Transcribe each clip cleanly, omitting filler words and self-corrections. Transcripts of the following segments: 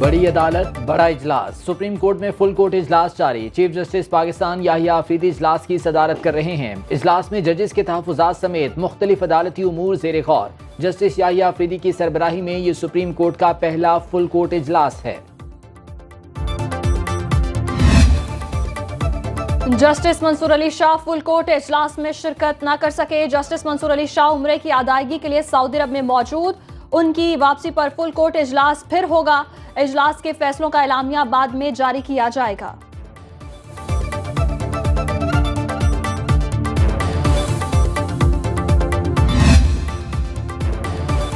बड़ी अदालत, बड़ा इजलास। सुप्रीम कोर्ट में फुल कोर्ट इजलास जारी। चीफ जस्टिस पाकिस्तान याहिया अफरीदी इजलास की सदारत कर रहे हैं। इजलास में जजेस के तहफुजात समेत मुख्तलिफ अदालती उमूर ज़ेर गौर। जस्टिस याहिया अफरीदी की सरबराही में ये सुप्रीम कोर्ट का पहला फुल कोर्ट इजलास है। Justice Mansoor Ali Shah full court इजलास में शिरकत न कर सके। जस्टिस मंसूर अली शाह उम्रे की अदायगी के लिए सऊदी अरब में मौजूद। उनकी वापसी पर फुल कोर्ट इजलास फिर होगा। इजलास के फैसलों का एलामिया बाद में जारी किया जाएगा।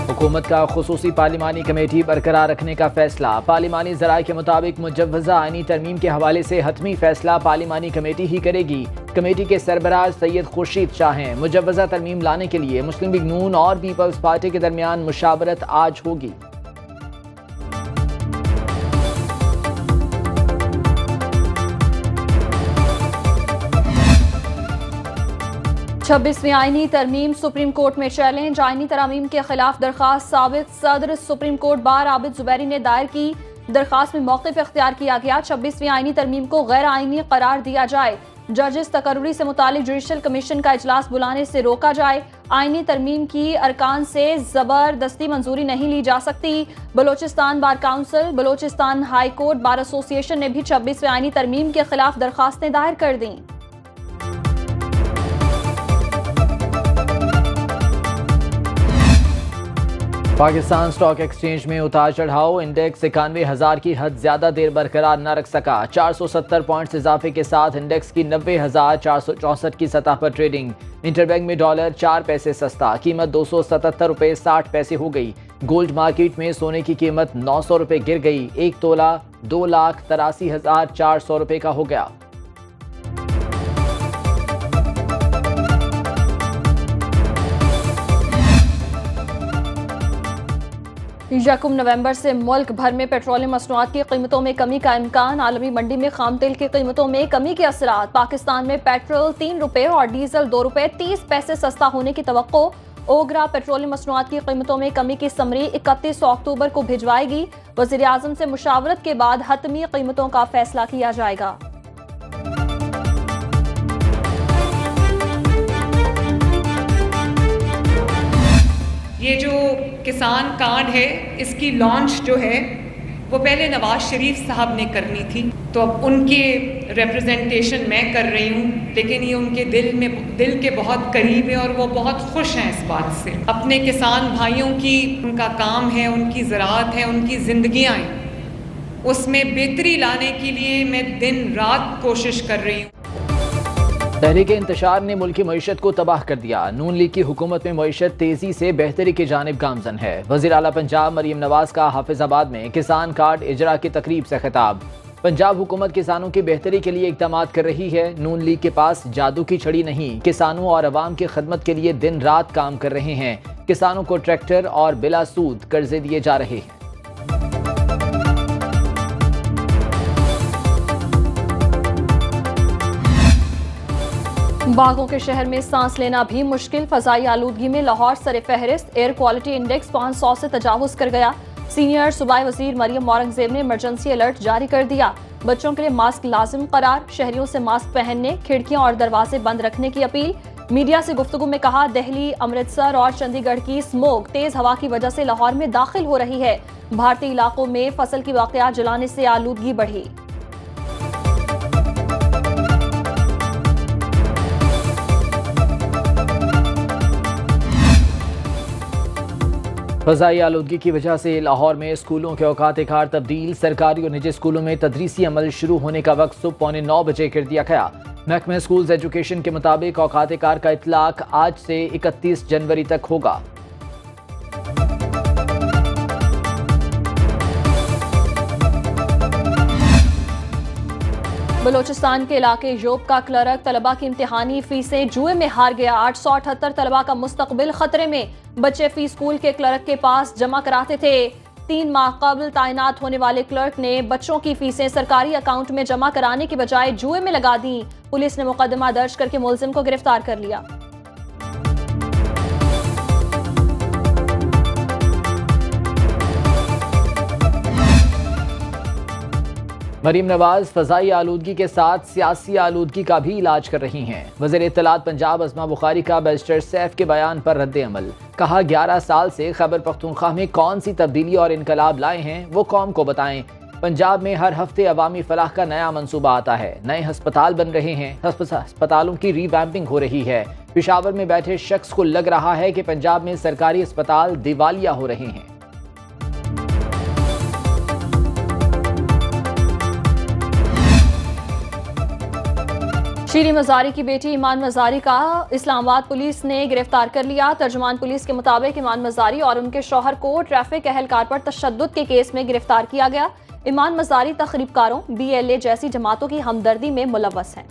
हुकूमत का खुसूसी पार्लिमानी कमेटी बरकरार रखने का फैसला। पार्लिमानी ज़राए के मुताबिक मुजव्वज़ा आईनी तरमीम के हवाले से हतमी फैसला पार्लिमानी कमेटी ही करेगी। कमेटी के सरबराह सैयद खुर्शीद शाह हैं। मुजव्वज़ा तरमीम लाने के लिए मुस्लिम लीग नून और पीपल्स पार्टी के दरमियान मुशावरत आज होगी। छब्बीसवीं आईनी तरमीम सुप्रीम कोर्ट में चैलेंज। आईनी तरमीम के खिलाफ दरखास्त साबिक सदर supreme court bar Abid Zubairi ने दायर की। दरखास्त में मौक़िफ़ इख्तियार किया गया। 26वीं आईनी तरमीम को गैर आईनी करार दिया जाए। जजेस तकर्री से मुतालिक जुडिशल कमीशन का इजलास बुलाने से रोका जाए। आईनी तरमीम की अरकान से जबरदस्ती मंजूरी नहीं ली जा सकती। Balochistan bar council, Balochistan high court bar association ने भी 26वीं आईनी तरमीम के खिलाफ दरखास्तें दायर कर दी। पाकिस्तान स्टॉक एक्सचेंज में उतार चढ़ाव। इंडेक्स 91,000 की हद ज्यादा देर बरकरार न रख सका। 470 पॉइंट्स इजाफे के साथ इंडेक्स की 90,464 की सतह पर ट्रेडिंग। इंटरबैंक में डॉलर 4 पैसे सस्ता, कीमत 277 रुपये 60 पैसे हो गई। गोल्ड मार्केट में सोने की कीमत 900 रुपये गिर गई। 1 तोला 2,83,400 रुपये का हो गया। यकम नवंबर से मुल्क भर में पेट्रोलियम मसनूआत की कीमतों में कमी का इम्कान। आलमी मंडी में खाम तेल की कीमतों में कमी के असरात। पाकिस्तान में पेट्रोल 3 रुपये और डीजल 2 रुपये 30 पैसे सस्ता होने की तवक्को। ओगरा पेट्रोलियम मसनूआत की कीमतों में कमी की समरी 31 अक्टूबर को भिजवाएगी। वज़ीर आज़म से मुशावरत के बाद हतमी कीमतों का फैसला किया जाएगा। ये जो किसान कार्ड है, इसकी लॉन्च जो है वो पहले नवाज शरीफ साहब ने करनी थी, तो अब उनके रिप्रेजेंटेशन मैं कर रही हूँ। लेकिन ये उनके दिल के बहुत करीब है और वो बहुत खुश हैं इस बात से। अपने किसान भाइयों की उनका काम है, उनकी ज़राअत है, उनकी ज़िंदगियाँ हैं, उसमें बेहतरी लाने के लिए मैं दिन रात कोशिश कर रही हूँ। तहरीक इंतशार ने मुल्की मईशत को तबाह कर दिया। नून लीग की हुकूमत में मईशत तेजी से बेहतरी की जानिब गामजन है। वज़ीर आला पंजाब मरीम नवाज का हाफिजाबाद में किसान कार्ड इजरा की तकरीब से खिताब। पंजाब हुकूमत किसानों की बेहतरी के लिए इक़दाम कर रही है। नून लीग के पास जादू की छड़ी नहीं, किसानों और अवाम की खदमत के लिए दिन रात काम कर रहे हैं। किसानों को ट्रैक्टर और बिला सूद कर्जे दिए जा रहे हैं। बागों के शहर में सांस लेना भी मुश्किल। फजाई आलूदगी में लाहौर सरे फहरिस्त। एयर क्वालिटी इंडेक्स 500 से तजावुज कर गया। सीनियर सूबाई वजीर मरियम औरंगजेब ने इमरजेंसी अलर्ट जारी कर दिया। बच्चों के लिए मास्क लाजिम करार। शहरियों से मास्क पहनने, खिड़कियां और दरवाजे बंद रखने की अपील। मीडिया से गुफ्तगू में कहा, दिल्ली, अमृतसर और चंडीगढ़ की स्मोक तेज हवा की वजह से लाहौर में दाखिल हो रही है। भारतीय इलाकों में फसल की वाकयात जलाने से आलूदगी बढ़ी। फ़ज़ाई आलूदगी की वजह से लाहौर में स्कूलों के औकात कार तब्दील। सरकारी और निजी स्कूलों में तदरीसी अमल शुरू होने का वक्त सुबह 9:15 बजे कर दिया गया। महकमा स्कूल्स एजुकेशन के मुताबिक औकात कार का इतलाक आज से 31 जनवरी तक होगा। बलोचिस्तान के इलाके योब का क्लर्क तलबा की इम्तिहानी फीसें जुए में हार गया। 878 तलबा का मुस्तकबिल खतरे में। बच्चे फी स्कूल के क्लर्क के पास जमा कराते थे। 3 माह कबल तैनात होने वाले क्लर्क ने बच्चों की फीसें सरकारी अकाउंट में जमा कराने की बजाय जुए में लगा दी। पुलिस ने मुकदमा दर्ज करके मुलजिम को गिरफ्तार कर लिया। मरीम नवाज फ़ज़ाई आलूदगी के साथ सियासी आलूदगी का भी इलाज कर रही हैं। वज़ीर इत्तलात पंजाब अस्मा बुखारी का बैरिस्टर सैफ के बयान पर रद्द अमल। कहा 11 साल से खैबर पख्तूनख्वा में कौन सी तब्दीली और इनकलाब लाए हैं वो कौम को बताएं। पंजाब में हर हफ्ते अवामी फलाह का नया मंसूबा आता है, नए हस्पताल बन रहे हैं, हस्पतालों की रीवैम्पिंग हो रही है। पेशावर में बैठे शख्स को लग रहा है कि पंजाब में सरकारी अस्पताल दिवालिया हो रहे हैं। शीरी मज़ारी की बेटी ईमान मज़ारी का इस्लामाबाद पुलिस ने गिरफ्तार कर लिया। तर्जुमान पुलिस के मुताबिक ईमान मज़ारी और उनके शौहर को ट्रैफिक अहलकार पर तशद्दुद के केस में गिरफ्तार किया गया। ईमान मज़ारी तखरीबकारों, BLA जैसी जमातों की हमदर्दी में मुलव्वस हैं।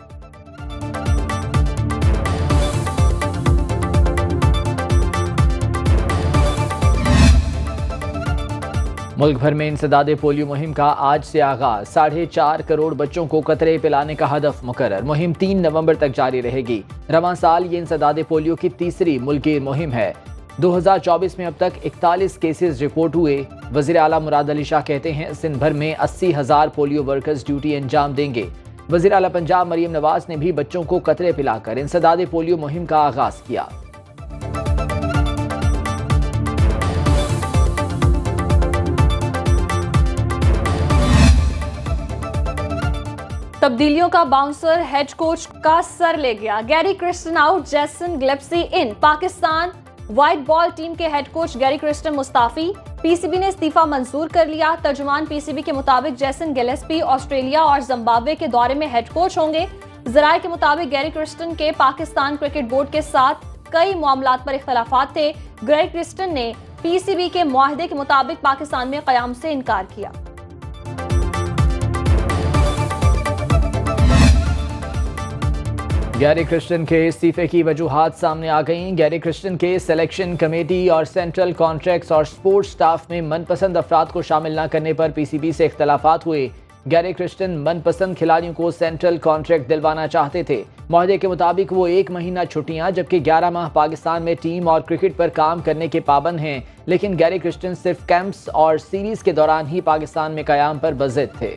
मुल्क भर में इंसदादे पोलियो मुहिम का आज से आगाज। 4.5 करोड़ बच्चों को कतरे पिलाने का हदफ मुकर्रर। मुहिम 3 नवंबर तक जारी रहेगी। रवां साल ये इंसदादे पोलियो की तीसरी मुल्की मुहिम है। 2024 में अब तक 41 केसेस रिपोर्ट हुए। वज़ीर आला मुराद अली शाह कहते हैं सिंध भर में 80,000 पोलियो वर्कर्स ड्यूटी अंजाम देंगे। वज़ीर आला पंजाब मरीम नवाज ने भी बच्चों को कतरे पिलाकर इंसदादे पोलियो मुहिम का आगाज किया। तब्दीलियों का बाउंसर हेड कोच का सर ले गया। Gary Kirsten out, Jason Gillespie in. Pakistan white ball team के हेड कोच गैरी क्रिस्टन मुस्ताफी। PCB ने इस्तीफा मंजूर कर लिया। तर्जुमान PCB के मुताबिक जेसन गिलेस्पी ऑस्ट्रेलिया और जिम्बाब्वे के दौरे में हेड कोच होंगे। जराये के मुताबिक गैरी क्रिस्टन के पाकिस्तान क्रिकेट बोर्ड के साथ कई मामलात पर इख्तलाफात थे। गैरी क्रिस्टन ने PCB के मुआहदे के मुताबिक पाकिस्तान में क़याम से इनकार किया। गैरी क्रिस्टन के इस्तीफे की वजूहात सामने आ गईं। गैरी क्रिस्टन के सिलेक्शन कमेटी और सेंट्रल कॉन्ट्रैक्ट्स और स्पोर्ट्स स्टाफ में मनपसंद अफराद को शामिल न करने पर PCB से इख्तलाफात हुए। गैरी क्रिस्टन मनपसंद खिलाड़ियों को सेंट्रल कॉन्ट्रैक्ट दिलवाना चाहते थे। मुआहदे के मुताबिक वो 1 महीना छुट्टियां जबकि 11 माह पाकिस्तान में टीम और क्रिकेट पर काम करने के पाबंद हैं। लेकिन गैरी क्रिस्टन सिर्फ कैंप्स और सीरीज के दौरान ही पाकिस्तान में कयाम पर बज़िद थे।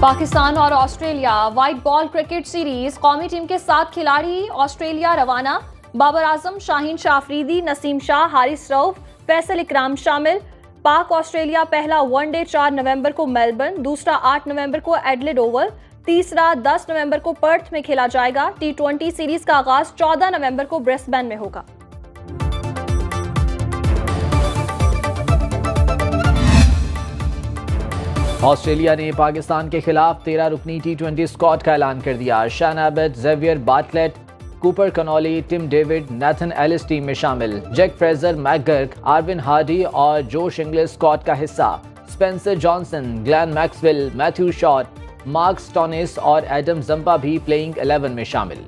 पाकिस्तान और Australia white ball cricket series. कौमी टीम के 7 खिलाड़ी ऑस्ट्रेलिया रवाना। बाबर आजम, शाहीन शाह अफरीदी, नसीम शाह, हारिस रऊफ, फैसल इकराम शामिल। पाक ऑस्ट्रेलिया पहला वनडे 4 नवंबर को मेलबर्न, दूसरा 8 नवंबर को एडलेड ओवल, तीसरा 10 नवंबर को पर्थ में खेला जाएगा। T20 सीरीज का आगाज 14 नवंबर को ब्रिस्बेन में होगा। ऑस्ट्रेलिया ने पाकिस्तान के खिलाफ 13 रुकनी T20 स्क्वाड का ऐलान कर दिया। Sean Abbott, Xavier Bartlett, Cooper Connolly, Tim David, Nathan Ellis team में शामिल। Jake Fraser, McGurk, Aaron Hardie और जोश इंग्लिश स्क्वाड का हिस्सा। Spencer Johnson, Glenn Maxwell, Matthew Short, Marcus Stoinis और एडम जंपा भी प्लेइंग 11 में शामिल।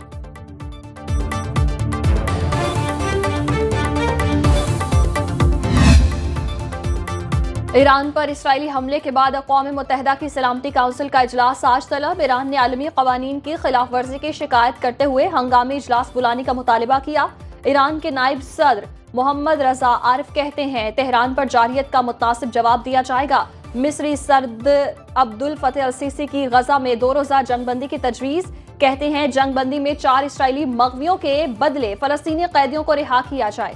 ईरान पर इसराइली हमले के बाद अक़वाम मुत्तहिदा की सलामती काउंसिल का इजलास आज तलब। ईरान ने आलमी क़वानीन की खिलाफ वर्जी की शिकायत करते हुए हंगामी इजलास बुलाने का मुतालिबा किया। ईरान के नायब सदर मोहम्मद रजा आरिफ कहते हैं तेहरान पर जारहियत का मुतनासिब जवाब दिया जाएगा। मिस्री सदर अब्दुल फतेह अल सीसी की गजा में 2 रोज़ा जंगबंदी की तजवीज़। कहते हैं जंगबंदी में 4 इसराइली मग़वियों के बदले फ़लस्तीनी कैदियों को रिहा किया जाए।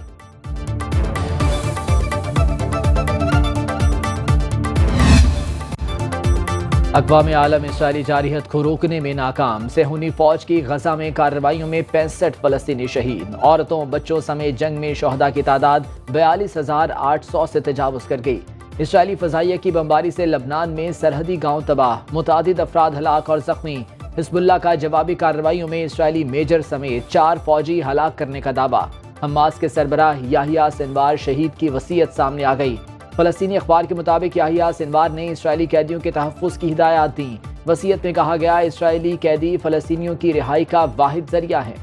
अक़वाम आलम इसराइली जारहियत को रोकने में नाकाम। सेहूनी फौज की गजा में कार्रवाइयों में 65 फ़लस्तीनी शहीद। औरतों बच्चों समेत जंग में शहदा की तादाद 42,800 से तजावुज़ कर गई। इसराइली फ़ज़ाइया की बमबारी से लबनान में सरहदी गाँव तबाह, मुतादिद अफराद हलाक और ज़ख्मी। हिज़्बुल्लाह का जवाबी कार्रवाइयों में इसराइली मेजर समेत 4 फौजी हलाक करने का दावा। हमास के सरबराह याहिया सिनवार शहीद की वसीयत सामने आ गई। फ़लस्तीनी अखबार के मुताबिक याहिया सिनवार ने इसराइली कैदियों के तहफ़्फ़ुज़ की हिदायत दी। वसीयत में कहा गया इसराइली कैदी फ़लस्तीनियों की रिहाई का वाहिद ज़रिया है।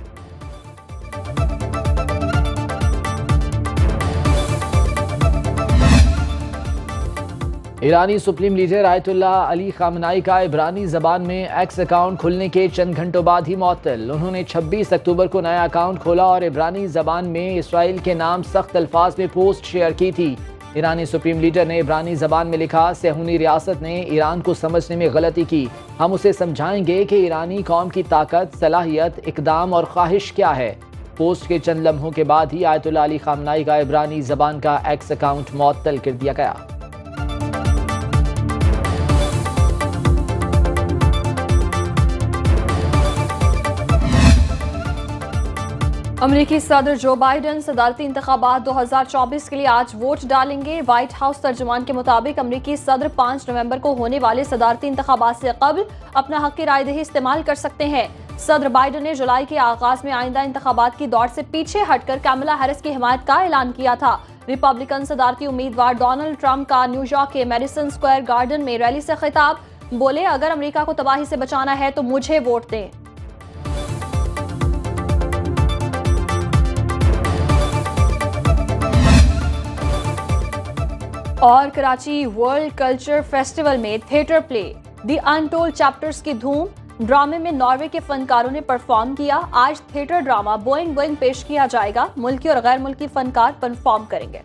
ईरानी supreme leader Ayatollah Ali Khamenei का इब्रानी जबान में एक्स अकाउंट खुलने के चंद घंटों बाद ही मुअत्तल। उन्होंने 26 अक्टूबर को नया अकाउंट खोला और इब्रानी जबान में इसराइल के नाम सख्त अल्फाज में पोस्ट शेयर की थी। ईरानी सुप्रीम लीडर ने इब्रानी जबान में लिखा, सेहूनी रियासत ने ईरान को समझने में गलती की। हम उसे समझाएंगे कि ईरानी कौम की ताकत, सलाहियत, इकदाम और ख्वाहिश क्या है। पोस्ट के चंद लम्हों के बाद ही आयतुल्ला अली खामनाई का इब्रानी जबान का एक्स अकाउंट मुअत्तल कर दिया गया। अमेरिकी सदर जो बाइडन सदारती इंतखाबात 2024 के लिए आज वोट डालेंगे। व्हाइट हाउस तर्जुमान के मुताबिक अमेरिकी सदर 5 नवंबर को होने वाले सदारती इंतखाबात से कबल अपना हक की रायदही इस्तेमाल कर सकते हैं। सदर बाइडन ने जुलाई के आगाज में आइंदा इंतखाबात की दौड़ से पीछे हटकर कैमला हैरिस की हिमायत का ऐलान किया था। रिपब्लिकन सदारती उम्मीदवार डोनाल्ड ट्रंप का न्यूयॉर्क के मैडिसन स्क्वायर गार्डन में रैली से खिताब, बोले अगर अमेरिका को तबाही से बचाना है तो मुझे वोट दें। और कराची वर्ल्ड कल्चर फेस्टिवल में theatre play the untold chapters की धूम। ड्रामे में नॉर्वे के फनकारों ने परफॉर्म किया। आज थिएटर ड्रामा बोइंग बोइंग पेश किया जाएगा। मुल्की और गैर मुल्की फनकार परफॉर्म करेंगे।